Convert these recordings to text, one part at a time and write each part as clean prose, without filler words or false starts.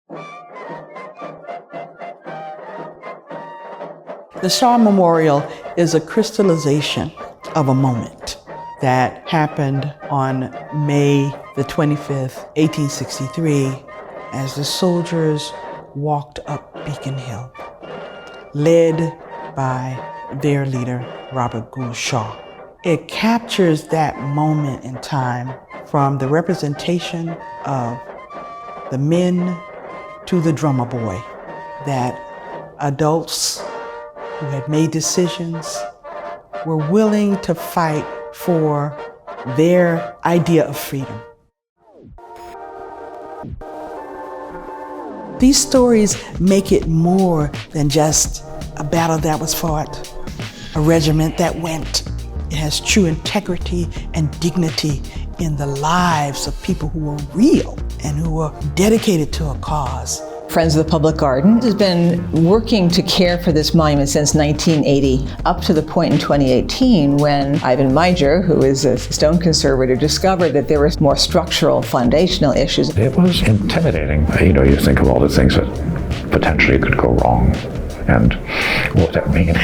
The Shaw Memorial is a crystallization of a moment that happened on May the 25th, 1863, as the soldiers walked up Beacon Hill, led by their leader, Robert Gould Shaw. It captures that moment in time from the representation of the men to the drummer boy, that adults who had made decisions were willing to fight for their idea of freedom. These stories make it more than just a battle that was fought, a regiment that went. It has true integrity and dignity in the lives of people who were real and who were dedicated to a cause. Friends of the Public Garden has been working to care for this monument since 1980, up to the point in 2018 when Ivan Meijer, who is a stone conservator, discovered that there were more structural, foundational issues. It was intimidating. You think of all the things that potentially could go wrong, and what that mean?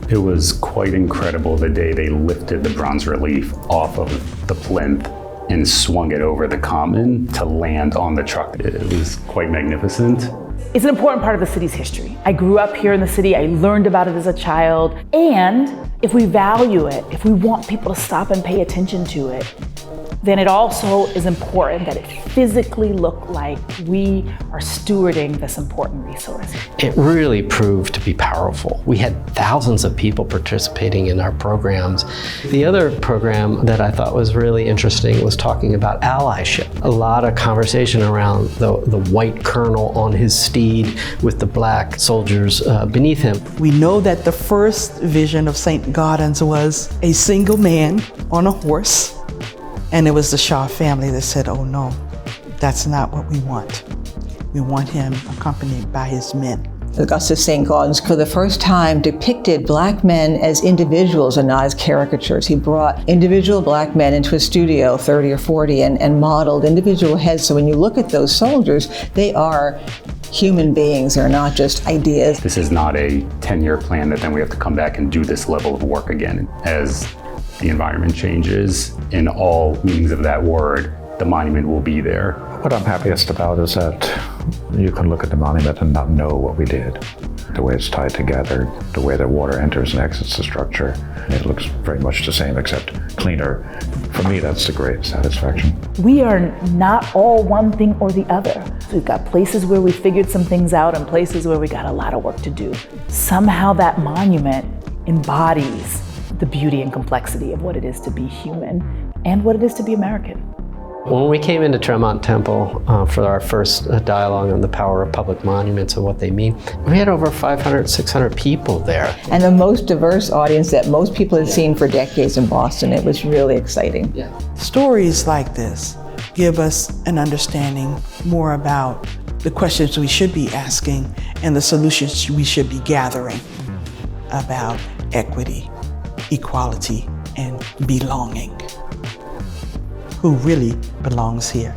It was quite incredible the day they lifted the bronze relief off of the plinth and swung it over the common to land on the truck. It was quite magnificent. It's an important part of the city's history. I grew up here in the city, I learned about it as a child, and if we value it, if we want people to stop and pay attention to it, then it also is important that it physically look like we are stewarding this important resource. It really proved to be powerful. We had thousands of people participating in our programs. The other program that I thought was really interesting was talking about allyship. A lot of conversation around the white colonel on his steed with the black soldiers beneath him. We know that the first vision of Saint-Gaudens was a single man on a horse. And it was the Shaw family that said, oh no, that's not what we want. We want him accompanied by his men. Augustus Saint-Gaudens, for the first time, depicted black men as individuals and not as caricatures. He brought individual black men into a studio, 30 or 40, and modeled individual heads. So when you look at those soldiers, they are human beings. They're not just ideas. This is not a 10-year plan that then we have to come back and do this level of work again. As the environment changes, in all meanings of that word, the monument will be there. What I'm happiest about is that you can look at the monument and not know what we did. The way it's tied together, the way the water enters and exits the structure, it looks very much the same except cleaner. For me, that's the great satisfaction. We are not all one thing or the other. We've got places where we figured some things out and places where we got a lot of work to do. Somehow that monument embodies the beauty and complexity of what it is to be human and what it is to be American. When we came into Tremont Temple for our first dialogue on the power of public monuments and what they mean, we had over 500, 600 people there. And the most diverse audience that most people had seen for decades in Boston. It was really exciting. Yeah. Stories like this give us an understanding more about the questions we should be asking and the solutions we should be gathering about equity, equality, and belonging. Who really belongs here?